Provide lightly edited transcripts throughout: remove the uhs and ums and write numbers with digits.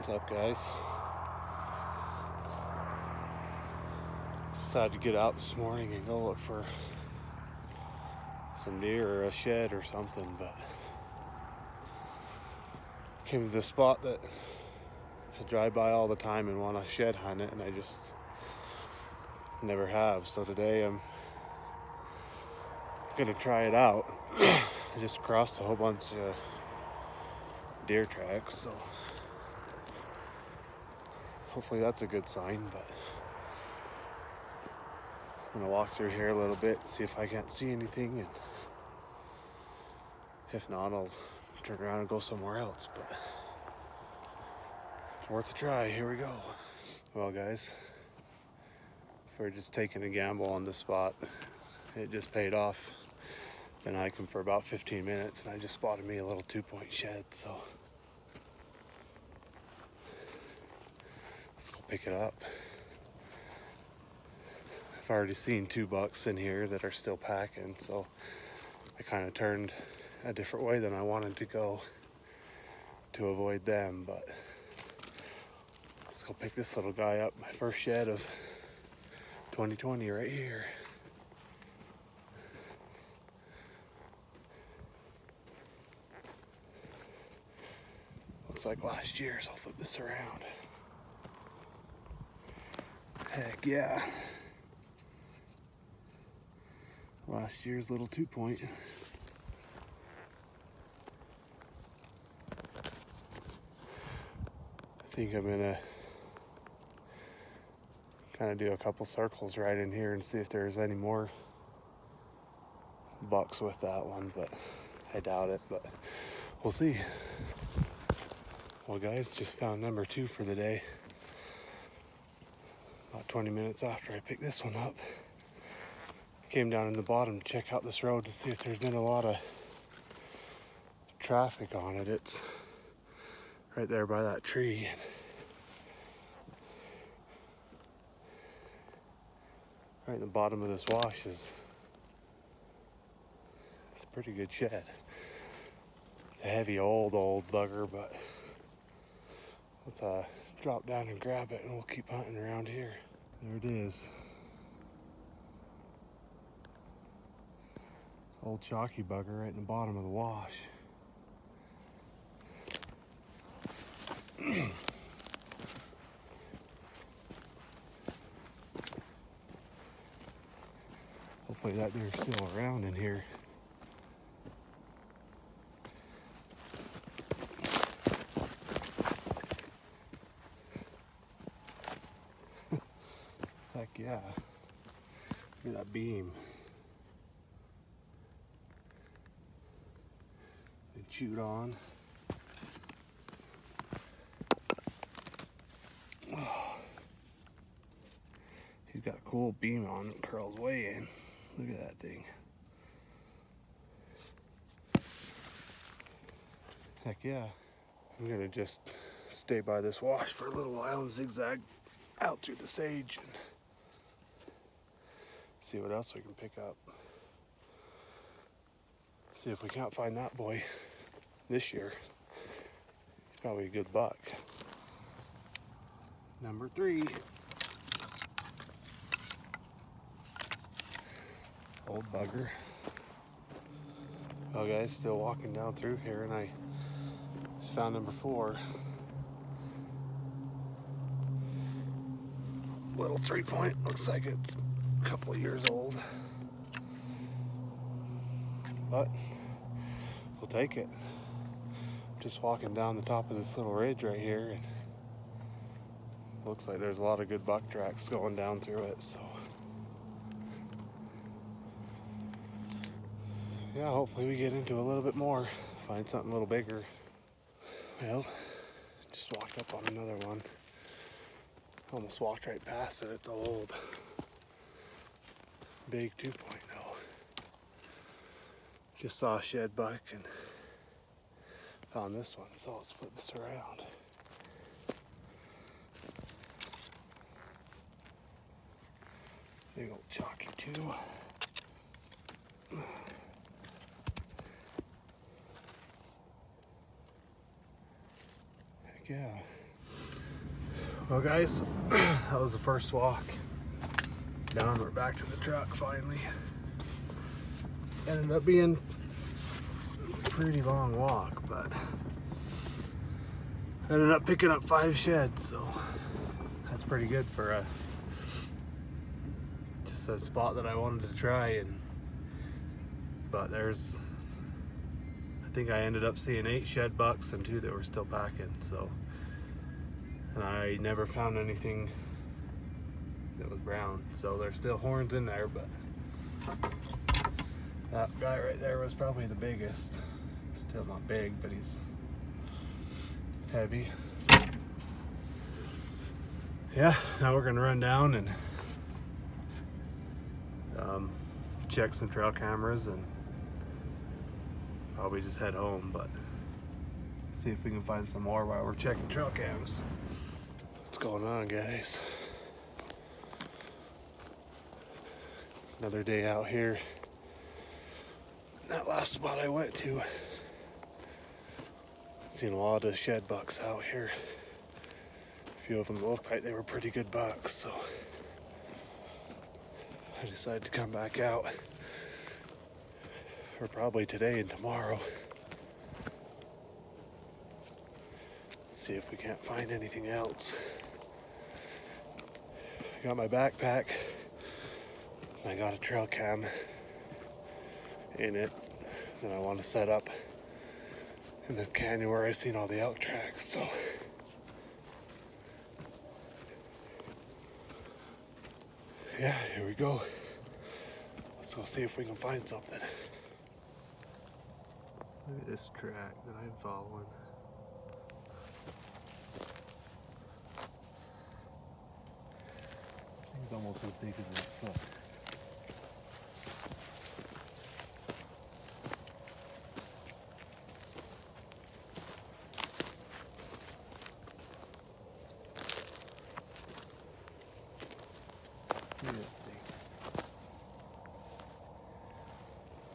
What's up, guys? Decided to get out this morning and go look for some deer or a shed or something, but came to this spot that I drive by all the time and want to shed hunt it, and I just never have. So today I'm gonna try it out. I just crossed a whole bunch of deer tracks, so hopefully that's a good sign. But I'm gonna walk through here a little bit, see if I can't see anything, and if not, I'll turn around and go somewhere else. But it's worth a try. Here we go. Well, guys, we're just taking a gamble on this spot. It just paid off. Been hiking for about 15 minutes, and I just spotted me a little 2-point shed, so let's go pick it up. I've already seen 2 bucks in here that are still packing, so I kind of turned a different way than I wanted to go to avoid them. But let's go pick this little guy up. My first shed of 2020 right here. Looks like last year's. I'll flip this around. Heck yeah. Last year's little 2-point. I think I'm gonna kind of do a couple circles right in here and see if there's any more bucks with that one, but I doubt it, but we'll see. Well, guys, just found number 2 for the day. About 20 minutes after I picked this one up. Came down in the bottom to check out this road to see if there's been a lot of traffic on it. It's right there by that tree. Right in the bottom of this wash is it's a pretty good shed. It's a heavy old bugger, but let's drop down and grab it, and we'll keep hunting around here. There it is. Old chalky bugger right in the bottom of the wash. Hopefully that deer's still around in here. Heck yeah. Look at that beam. Been chewed on. Oh. He's got a cool beam on it, curls way in. Look at that thing. Heck yeah. I'm gonna just stay by this wash for a little while and zigzag out through the sage and see what else we can pick up. See if we can't find that boy this year. He's probably a good buck. Number 3. Old bugger. Well, guys, still walking down through here, and I just found number 4. Little 3-point. Looks like it's a couple of years old, but we'll take it. Just walking down the top of this little ridge right here, and looks like there's a lot of good buck tracks going down through it, so yeah, hopefully we get into a little bit more, find something a little bigger. Well, just walked up on another one. Almost walked right past it. It's old. Big 2-point though. Just saw a shed buck and found this one, so let's flip this around. Big old chalky too. Heck yeah. Well guys, that was the first walk down. We're back to the truck finally. Ended up being a pretty long walk, but ended up picking up 5 sheds, so that's pretty good for just a spot that I wanted to try. But there's, I think I ended up seeing 8 shed bucks and 2 that were still packing. So, and I never found anything that was brown. So there's still horns in there, but that guy right there was probably the biggest. Still not big, but he's heavy. Yeah, now we're gonna run down and check some trail cameras and probably just head home, but see if we can find some more while we're checking trail cams. What's going on, guys? Another day out here. That last spot I went to, seen a lot of shed bucks out here. A few of them looked like they were pretty good bucks, so I decided to come back out for probably today and tomorrow. See if we can't find anything else. I got my backpack and I got a trail cam in it that I want to set up in this canyon where I've seen all the elk tracks. So yeah, here we go. Let's go see if we can find something. Look at this track that I'm following. Thing's almost as big as my foot. Look at that thing.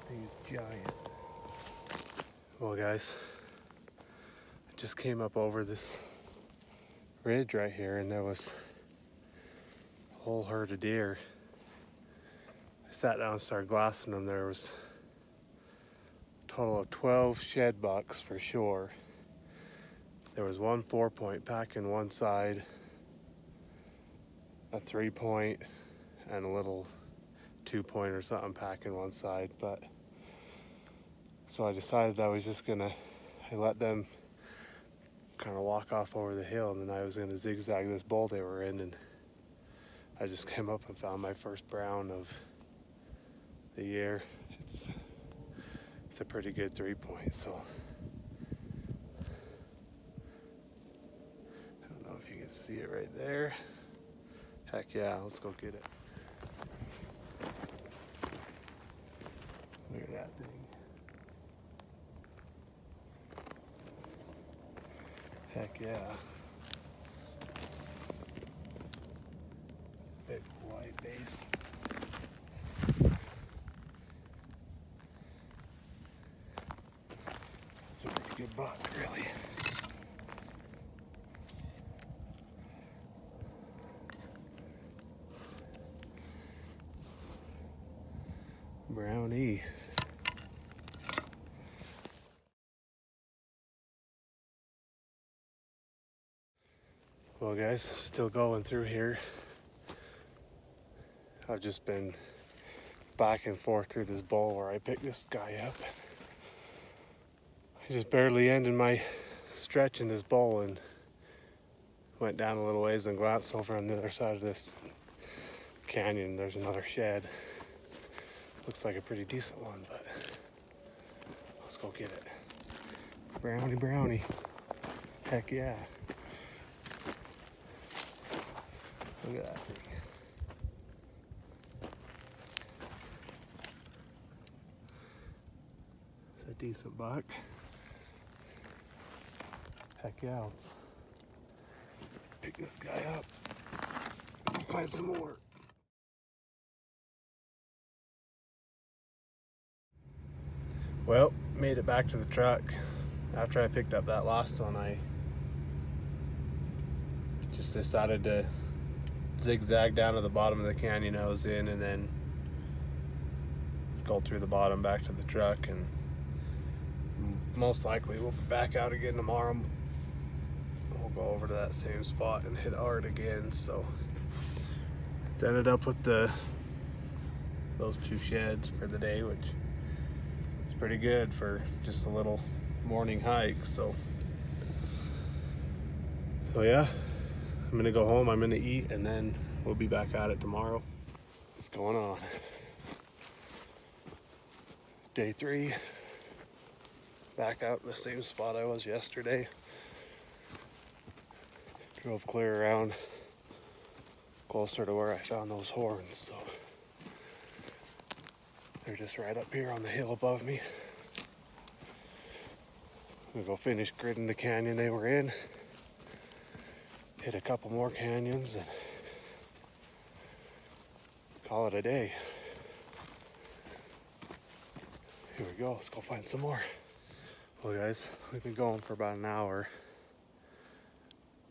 Thing is giant. Well guys, I just came up over this ridge right here and there was a whole herd of deer. I sat down and started glassing them. There was a total of 12 shed bucks for sure. There was one 4-point packing one side, a 3-point, and a little 2-point or something packing one side. But so I decided I was just gonna let them kind of walk off over the hill, and then I was gonna zigzag this bowl they were in, and I just came up and found my first brown of the year. It's a pretty good 3-point, so I don't know if you can see it right there. Heck yeah, let's go get it. Look at that thing. Heck yeah. Big white base. That's a pretty good buck, really. Brownie. Well guys, still going through here. I've just been back and forth through this bowl where I picked this guy up. I just barely ended my stretch in this bowl and went down a little ways and glanced over on the other side of this canyon. There's another shed. Looks like a pretty decent one, but let's go get it. Brownie, brownie. Heck yeah. Look at that thing. It's a decent buck. Heck yeah, let's pick this guy up and find some more. Well, made it back to the truck. After I picked up that last one, I just decided to zigzag down to the bottom of the canyon I was in and then go through the bottom back to the truck, and most likely we'll be back out again tomorrow. We'll go over to that same spot and hit art again. So it's ended up with those 2 sheds for the day, which is pretty good for just a little morning hike. So yeah, I'm gonna go home, I'm gonna eat, and then we'll be back at it tomorrow. What's going on? Day 3, back out in the same spot I was yesterday. Drove clear around closer to where I found those horns, so they're just right up here on the hill above me. I'm gonna go finish gridding the canyon they were in, hit a couple more canyons, and call it a day. Here we go, let's go find some more. Well guys, we've been going for about an hour,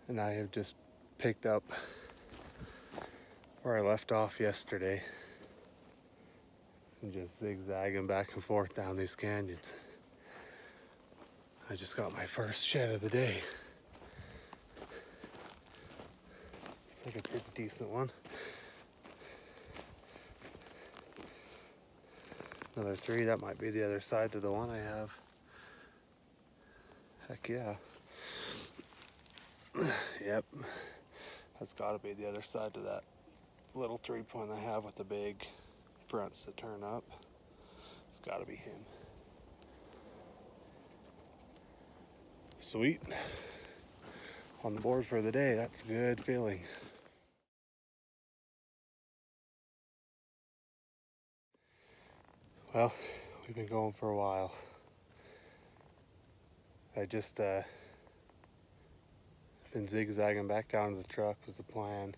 and I have just picked up where I left off yesterday and just zigzagging back and forth down these canyons. I just got my first shed of the day. It's like a pretty decent one. Another 3, that might be the other side to the one I have. Heck yeah. Yep, that's gotta be the other side to that little 3-point I have with the big fronts that turn up. It's gotta be him. Sweet. On the board for the day, that's a good feeling. Well, we've been going for a while. I just been zigzagging back down to the truck was the plan.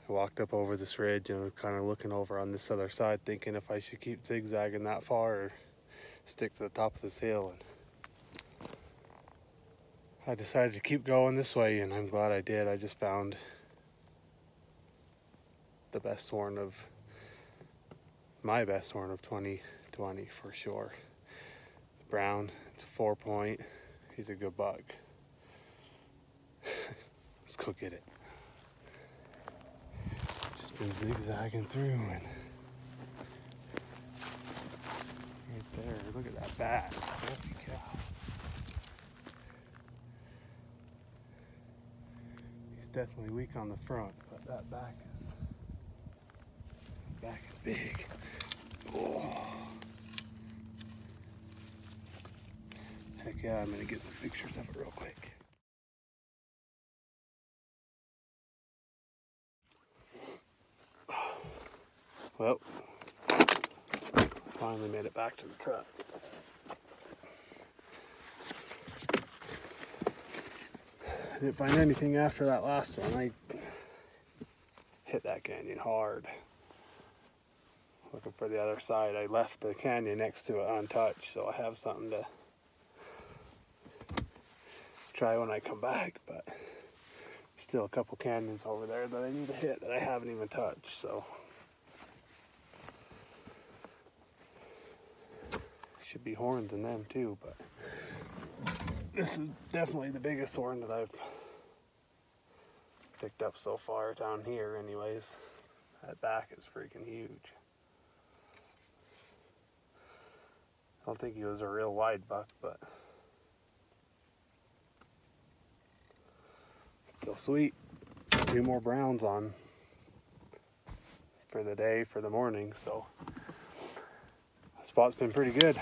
I walked up over this ridge and was kind of looking over on this other side, thinking if I should keep zigzagging that far or stick to the top of this hill. And I decided to keep going this way, and I'm glad I did. I just found the best horn of, my best horn of 2020 for sure. Brown, it's a 4-point. He's a good buck. Let's go get it. Just been zigzagging through, and right there, look at that back. Holy cow. He's definitely weak on the front, but that back is big. Oh. Heck yeah, I'm gonna get some pictures of it real quick. Well, finally made it back to the truck. I didn't find anything after that last one. I hit that canyon hard. Looking for the other side. I left the canyon next to it untouched, so I have something to try when I come back, but still a couple canyons over there that I need to hit that I haven't even touched, so should be horns in them too, but this is definitely the biggest horn that I've picked up so far down here anyways. That back is freaking huge. I don't think he was a real wide buck, but still sweet. 2 more browns on for the day, for the morning, so the spot's been pretty good.